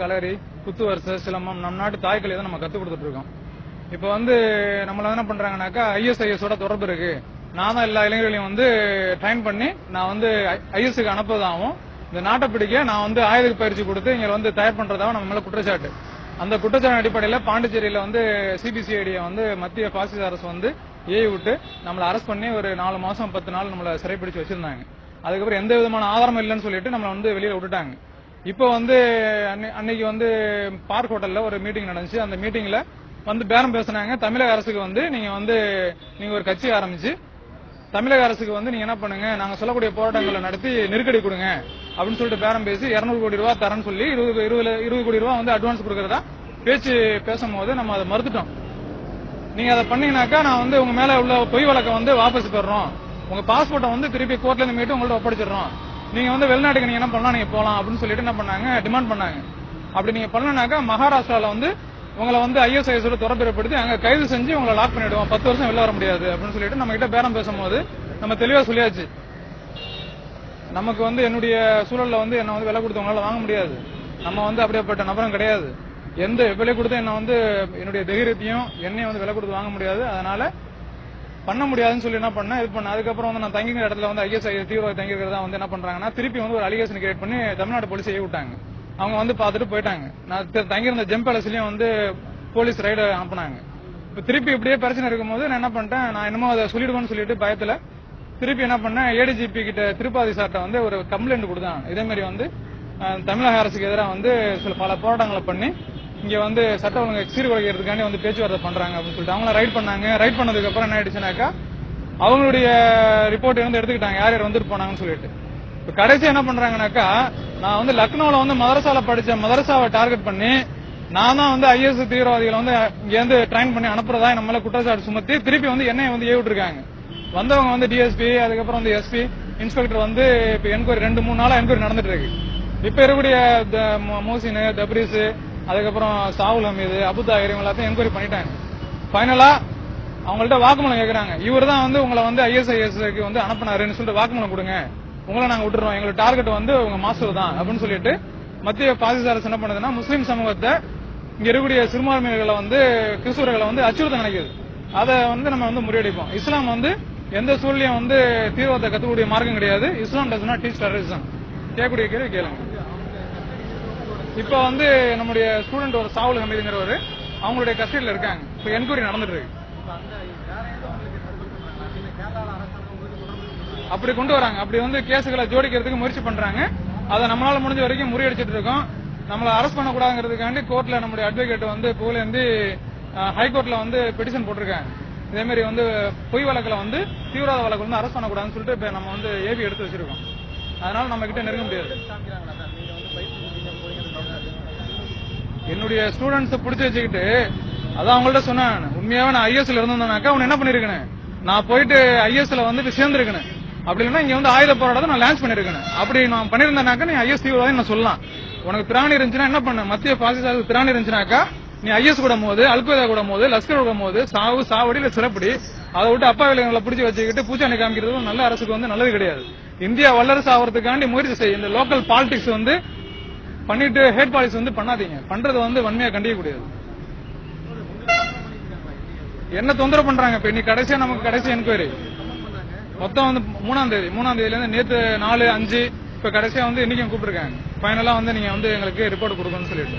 களரி, குத்து வரிசை, சிலம்பம் நம் நாட்டு தாய்க்கலை தான் நம்ம கத்துக் கொடுத்துட்டு இருக்கோம். இப்ப நம்மள என்ன பண்றாங்கன்னாக்கா ISIS ஓட தொடர்பு இருக்கு, நான் தான் எல்லா இளைஞர்களையும் ட்ரைன் பண்ணி நான் IS-க்கு அனுப்புவதாகவும் இந்த நாட்டை பிடிக்க நான் ஆயுத பயிற்சி கொடுத்து இங்க தயார் பண்றதாகவும் நம்ம மேல குற்றச்சாட்டு. அந்த குற்றச்சாட்டு அடிப்படையில் பாண்டிச்சேரியில CBCID மத்திய பாசிச அரசு ஏவி விட்டு நம்மளை அரெஸ்ட் பண்ணி ஒரு 4 மாசம் 10 நாள் நம்மளை சிறைப்பிடிச்சு வச்சிருந்தாங்க. அதுக்கப்புறம் எந்த விதமான ஆதாரமும் இல்லைன்னு சொல்லிட்டு நம்மளை வெளியில விட்டுட்டாங்க. இப்போ அன்னைக்கு பார்க் ஹோட்டல்ல ஒரு மீட்டிங் நடந்துச்சு. அந்த மீட்டிங்ல பேரம் பேசினாங்க. தமிழக அரசுக்கு நீங்க ஒரு கட்சி ஆரம்பிச்சு தமிழக அரசுக்கு நீங்க என்ன பண்ணுங்க, நாங்க சொல்லக்கூடிய போராட்டங்களை நடத்தி நெருக்கடி கொடுங்க அப்படின்னு சொல்லிட்டு பேரம் பேசி 200 கோடி ரூபாய் தரேன்னு சொல்லி 20 கோடி ரூபாய் அட்வான்ஸ் கொடுக்கறதா பேச்சு பேசும்போது நம்ம அதை மறுத்துட்டோம். நீங்க அதை பண்ணீங்கன்னாக்கா நான் உங்க மேல உள்ள பொய் வழக்கை வாபஸ் பெறோம், உங்க பாஸ்போர்ட்டை திருப்பி கோர்ட்ல இருந்து மீட்டு உங்கள்ட்ட ஒப்படைச்சிடறோம், நீங்க வெளிநாட்டுக்கு நீங்க என்ன பண்ணலாம், நீங்க போலாம் அப்படின்னு சொல்லிட்டு என்ன பண்ணாங்க, டிமாண்ட் பண்ணாங்க. அப்படி நீங்க பண்ணனாக்கா மகாராஷ்டிரால உங்களை ISIS தொடர்பு ஏற்படுத்தி அங்க கைது செஞ்சு உங்களை லாக் பண்ணிடுவோம், 10 வருஷம் வெளில வர முடியாது அப்படின்னு சொல்லிட்டு நம்ம கிட்ட பேரம் பேசும்போது நம்ம தெளிவா சொல்லியாச்சு. நமக்கு என்னுடைய சூழல்ல என்ன விலை கொடுத்தவங்களால வாங்க முடியாது, நம்ம அப்படியேப்பட்ட நபரும் கிடையாது. எந்த விலை கொடுத்து என்ன என்னுடைய தைரியத்தையும் என்னையும் விலை கொடுத்து வாங்க முடியாது. அதனால பண்ண முடியாதுன்னு சொல்லி என்ன பண்ண இது பண்ண. அதுக்கப்புறம் நான் தங்கிற இடத்துல ISIS தீவிரவாதி தங்கிருக்கிறதா என்ன பண்றாங்கன்னா திருப்பி ஒரு அலிகேஷன் கிரியேட் பண்ணி தமிழ்நாடு போலீஸ் ஏவி விட்டாங்க. அவங்க பார்த்துட்டு போயிட்டாங்க. நான் தங்கியிருந்த ஜெம் பேலஸ்லயும் போலீஸ் ரைடு அனுப்புனாங்க. இப்ப திருப்பி இப்படியே பிரச்சனை இருக்கும்போது நான் என்ன பண்ணிட்டேன், நான் என்னமோ அதை சொல்லிடுவேன்னு சொல்லிட்டு பயத்துல திருப்பி என்ன பண்ணேன், ADGP கிட்ட திருப்பாதி சார்ட்ட ஒரு கம்ப்ளைண்ட் கொடுத்தான். இதே மாதிரி தமிழக அரசுக்கு எதிராக சில பல போராட்டங்களை பண்ணி இங்க சட்ட ஒழுங்கு சீர்குலைக்கிறதுக்காண்டி பேச்சுவார்த்தை பண்றாங்க அப்படின்னு சொல்லிட்டு அவங்கள ரைட் பண்ணாங்க. ரைட் பண்ணதுக்கு அப்புறம் என்ன ஆயிடுச்சுனாக்கா அவங்களுடைய ரிப்போர்ட் எடுத்துக்கிட்டாங்க, யார் யார் வந்துட்டு போனாங்கன்னு சொல்லிட்டு. இப்ப கடைசி என்ன பண்றாங்கன்னாக்கா நான் லக்னோல மதரசால படிச்ச மதரசாவை டார்கெட் பண்ணி நான் தான் IS தீவிரவாதிகளை இங்க ட்ரைன் பண்ணி அனுப்புறதா நம்மள குற்றச்சாட்டு சுமத்தி திருப்பி என்னைய ஏவி இருக்காங்க. வந்தவங்க DSP, அதுக்கப்புறம் SP, இன்ஸ்பெக்டர் இப்ப என்கொயரி 2-3 நாளா என்கொயரி நடந்துட்டு இருக்கு. இப்ப இருக்கக்கூடிய மோசின், தப்ரீஸ், அதுக்கப்புறம் சாவுல் ஹமீது, அபுதாயிர் எல்லாத்தையும் என்கொயரி பண்ணிட்டாங்க. ஃபைனலா அவங்கள்ட்ட வாக்குமூலம் கேட்கறாங்க. இவர் தான் உங்களை ISIS-க்கு அனுப்பினாருன்னு சொல்லிட்டு வாக்குமூலம் கொடுங்க, உங்களை நாங்க விட்டுறோம், எங்களுக்கு டார்கெட் உங்க மாஸ்டர் தான் அப்படின்னு சொல்லிட்டு மத்திய பாசிச அரசு என்ன பண்ணுதுன்னா முஸ்லீம் சமூகத்தை இங்க இருக்கக்கூடிய சிறுபான்மையினர்களை கிறிஸ்துவர்களை அச்சுறுத்த நினைக்குது. அதை நம்ம முறியடிப்போம். இஸ்லாம் எந்த சூழ்நிலையும் தீவிரவாதத்தை கத்துக்கூடிய மார்க்கம் கிடையாது. இஸ்லாம் டஸ் நாட் டீச் டெரரிசம். கேட்கக்கூடிய கேள்வி கேளுங்க. இப்ப நம்முடைய ஸ்டூடெண்ட் ஒரு சாவுல் ஹமீதுங்கிறவர் அவங்களுடைய கஸ்டடியில இருக்காங்க. இப்ப என்கொயரி நடந்துட்டு இருக்கு. அப்படி கொண்டு வராங்க. அப்படி கேசுகளை ஜோடிக்கிறதுக்கு முயற்சி பண்றாங்க. அதை நம்மளால முடிஞ்ச வரைக்கும் முறியடிச்சிட்டு இருக்கோம். நம்மளை அரெஸ்ட் பண்ணக்கூடாதுங்கிறதுக்காண்டி கோர்ட்ல நம்முடைய அட்வொகேட் புகழேந்தி ஹைகோர்ட்ல பெட்டிஷன் போட்டிருக்காங்க. இதே மாதிரி பொய் வழக்குல தீவிரவாத வழக்கு அரெஸ்ட் பண்ணக்கூடாதுன்னு சொல்லிட்டு இப்ப நம்ம ஏவி எடுத்து வச்சிருக்கோம். அதனால நம்ம கிட்ட நெருங்க முடியாது. என்னுடைய ஸ்டூடெண்ட்ஸ் பிடிச்சி வச்சுக்கிட்டு அதான் அவங்கள்ட்ட சொன்னேன், உண்மையாவே நான் IS-ல இருந்தேன்னாக்கா அவன் என்ன பண்ணிருக்கேன், நான் போயிட்டு IS-ல சேர்ந்திருக்கேன். அப்படி இல்லைன்னா இங்க ஆயுத போராட்டத்தை நான் லான்ச் பண்ணிருக்கேன். அப்படி நான் பண்ணிருந்தேனாக்கா நீ IS தீவிரவாதி நான் சொல்லலாம். உனக்கு திராணி இருந்துச்சுன்னா என்ன பண்ண, மத்திய பாசிச திராணி இருந்துச்சுனாக்கா நீ IS கூட போது, அல்கொய்தா கூட போது, லஷ்கர் கூட போது, சாவடி இல்ல சிறப்படி, அதை விட்டு அப்பா விலங்குகளை பிடிச்சி வச்சுக்கிட்டு பூச்சாண்டி காமிக்கிறது நல்ல அரசுக்கு நல்லது கிடையாது. இந்தியா வல்லரசு ஆகிறதுக்காண்டி முயற்சி செய்ய. இந்த லோக்கல் பாலிடிக்ஸ் பண்ணிட்டு ஹேட் பாலிடிக்ஸ் பண்ணாதீங்க. பண்றது வன்மையா கண்டிக்க கூடாது. என்ன தொந்தரவு பண்றாங்க. இப்ப இன்னைக்கு கடைசியா நமக்கு கடைசி என்கொயரி மொத்தம் 3ஆம் தேதியில இருந்து நேத்து 4, 5 இப்ப கடைசியா இன்னைக்கும் கூப்பிட்டுருக்காங்க. ஃபைனலா நீங்க எங்களுக்கு ரிப்போர்ட் கொடுக்கணும்னு சொல்லிட்டு